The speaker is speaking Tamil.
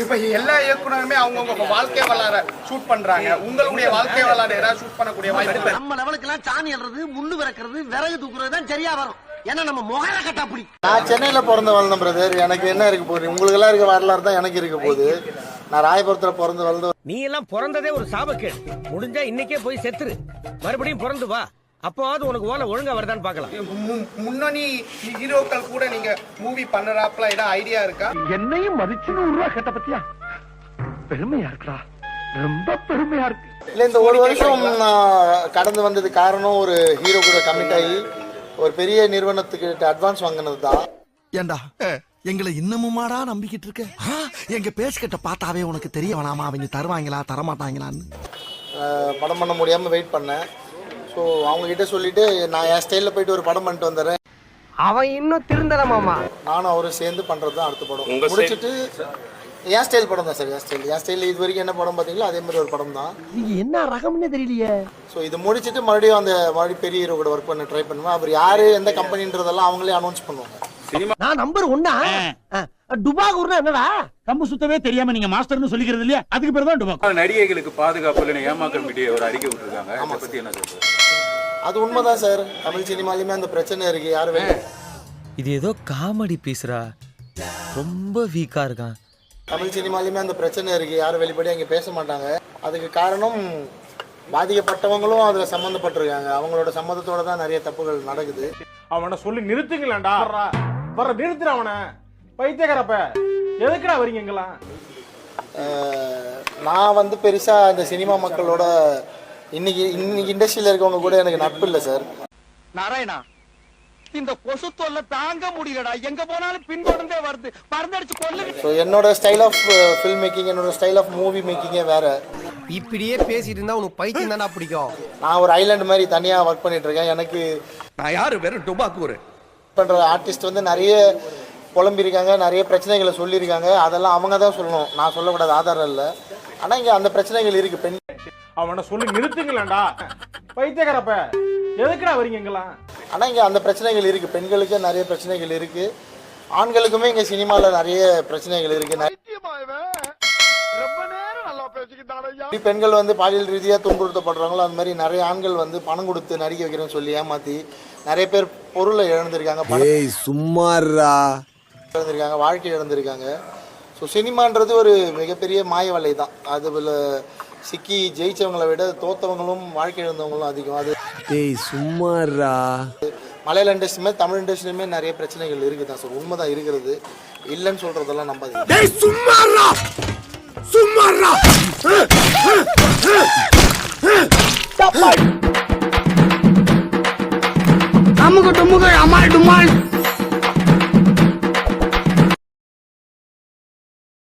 இப்ப எல்லா இயக்குனருமே அவங்கவுங்க வாழ்க்கை வரலாறு ஷூட் பண்றாங்க. உங்களுடைய வாழ்க்கை வரலாறு ஏதாவது ஷூட் பண்ணக்கூடிய வாய்ப்பு? நம்ம லெவலுக்கு எல்லாம் சாணி எழுறது, முள்ளு விறக்கிறது, விறகு தூக்குறது தான் சரியா வரும். ஏன்னா நம்ம முகர கட்டா அப்படி. நான் சென்னையில பிறந்த வளர்ந்த பிரதர். எனக்கு என்ன இருக்க போகுது? உங்களுக்கு எல்லாம் இருக்க வரலாறு தான் எனக்கு இருக்க போகுது. நான் ராயபுரத்துல பிறந்து வளர்ந்து. நீ எல்லாம் பிறந்ததே ஒரு சாபக்கேடு. முடிஞ்சா இன்னைக்கே போய் செத்துரு, மறுபடியும் பிறந்து வா. அப்போது உனக்கு ஓலை ஒழுங்கா வருதான்னு பாக்கலாம். முன்னணி ஹீரோக்கள் கூட நீங்க மூவி பண்ணறாப்ல ஏதாவது ஐடியா இருக்கா? என்னையும் மதிச்சு 100 ரூபா கேட்ட பத்தியா? பெருமையா இருக்குடா, ரொம்ப பெருமையா இருக்கு. இல்ல இந்த ஒரு வருஷம் கடந்து வந்தது காரணம் ஒரு ஹீரோ கூட கமிட் ஆகி ஒரு பெரிய நிறுவனத்துக்கு அட்வான்ஸ் வாங்கினது தான். ஏண்டா எங்களை இன்னமுமாடா நம்பிக்கிட்டு இருக்க? எங்க பேசிக்கிட்ட பார்த்தாவே உனக்கு தெரிய வேணாமா அவங்க தருவாங்களா தரமாட்டாங்களான்னு? படம் பண்ண முடியாம வெயிட் பண்ணேன். ஸோ அவங்க கிட்ட சொல்லிட்டு நான் என் ஸ்டைலில் போயிட்டு ஒரு படம் பண்ணிட்டு வந்துடுறேன். அவன் இன்னும் திருந்தலமாமா. நானும் அவரும் சேர்ந்து பண்றது தான் அடுத்த படம். முடிச்சிட்டு என் ஸ்டைல் படம் தான் சார். என் ஸ்டைல் இது வரைக்கும் என்ன படம் பார்த்தீங்களோ அதே மாதிரி ஒரு படம் தான். இது என்ன ரகம்னே தெரியலையே. ஸோ இது முடிச்சுட்டு மறுபடியும் மறுபடியும் பெரிய ஹீரோ கூட ஒர்க் பண்ண ட்ரை பண்ணுவேன். அவர் யாரு எந்த கம்பெனின்றதெல்லாம் அவங்களே அனௌன்ஸ் பண்ணுவாங்க. நான் நம்பர் 1 டுபாகூர்னா என்னடா? கம்பு சுத்தவே தெரியாம நீங்க மாஸ்டர்னு சொல்லிக்கிறது இல்லையா? அதுக்கு பேர் தான் டுபாகூர். நடிகைகளுக்கு பாதுகாப்பு இல்லைன்னு ஏமாக்கம் மீடியா ஒரு அறிக்கை விட்டுருக்காங்க. அதை பத்தி என்ன சொல்றது? அது உண்மைதான் சார். தமிழ் சினிமாலையுமே அந்த பிரச்சனை இருக்கு. யாரு இது ஏதோ காமெடி பீஸ்ரா, ரொம்ப வீக்கா இருக்கான். தமிழ் சினிமாலையுமே அந்த பிரச்சனை இருக்கு. யாரும் வெளிப்படி அங்கே பேச மாட்டாங்க. அதுக்கு காரணம் பாதிக்கப்பட்டவங்களும் அதுல சம்மந்தப்பட்டிருக்காங்க. அவங்களோட சம்மதத்தோட தான் நிறைய தப்புகள் நடக்குது. அவனை சொல்லி நிறுத்துங்களேன்டா. வர நிறுத்துற அவனை. பைத்தியக்காரப்ப எதுக்குடா வரீங்க எங்கெல்லாம்? நான் பெருசா இந்த சினிமா மக்களோட இன்னைக்கு இண்டஸ்ட்ரியில இருக்கவங்க கூட எனக்கு நட்பு இல்லை சார். நாராயணா, இந்த கொசு தொல்லை தாங்க முடியலடா. எங்க போனாலும் பின்தொடர்ந்தே வருது. மறந்தடிச்சு கொல்லுங்க. ஸோ என்னோட ஸ்டைல் ஆஃப் ஃபில்ம் மேக்கிங், என்னோட ஸ்டைல் ஆஃப் மூவி மேக்கிங்கே வேற. இப்படியே பேசிட்டு இருந்தா உனக்கு பைத்தியம் தானே பிடிக்கும். நான் ஒரு ஐலாண்ட் மாதிரி தனியா ஒர்க் பண்ணிட்டு இருக்கேன். எனக்கு நான் யாரு வெறும் டுபாக்கூர் பண்ற ஆர்டிஸ்ட் நிறைய புலம்பிருக்காங்க, நிறைய பிரச்சனைகளை சொல்லியிருக்காங்க. அதெல்லாம் அவங்க தான் சொல்லணும், நான் சொல்லக்கூடாது, ஆதாரம் இல்லை. ஆனால் இங்கே அந்த பிரச்சனைகள் இருக்கு. பெண் அவனை சொல்லி நிறுத்துங்களேன்டா. பைத்தியக்காரப்ப எதுக்குடா வரீங்க எங்கெல்லாம்? ஆனால் இங்கே அந்த பிரச்சனைகள் இருக்கு. பெண்களுக்கு நிறைய பிரச்சனைகள் இருக்கு. ஆண்களுக்குமே இங்கே சினிமாவில் நிறைய பிரச்சனைகள் இருக்கு. பெண்கள் பாலியல் ரீதியாக துன்புறுத்தப்படுறாங்களோ அது மாதிரி நிறைய ஆண்கள் பணம் கொடுத்து நடிக்க வைக்கிறேன்னு சொல்லி ஏமாத்தி நிறைய பேர் பொருளை இழந்திருக்காங்க, இழந்திருக்காங்க, வாழ்க்கை இழந்திருக்காங்க. ஸோ சினிமான்றது ஒரு மிகப்பெரிய மாய வலை தான். அதுல சிக்கி ஜெயிச்சவங்களை விட தோத்தவங்களும் வாழ்க்கை இழந்தவங்களும் அதிகம். அது மலையாள இண்டஸ்ட்ரி மாதிரி தமிழ் இண்டஸ்ட்ரியுமே நிறைய பிரச்சனைகள் இருக்குதான் சார். உண்மைதான் இருக்கிறது, இல்லைன்னு சொல்றதெல்லாம் நம்பாதீங்க. அமுக டுமுக அமால் டுமால்.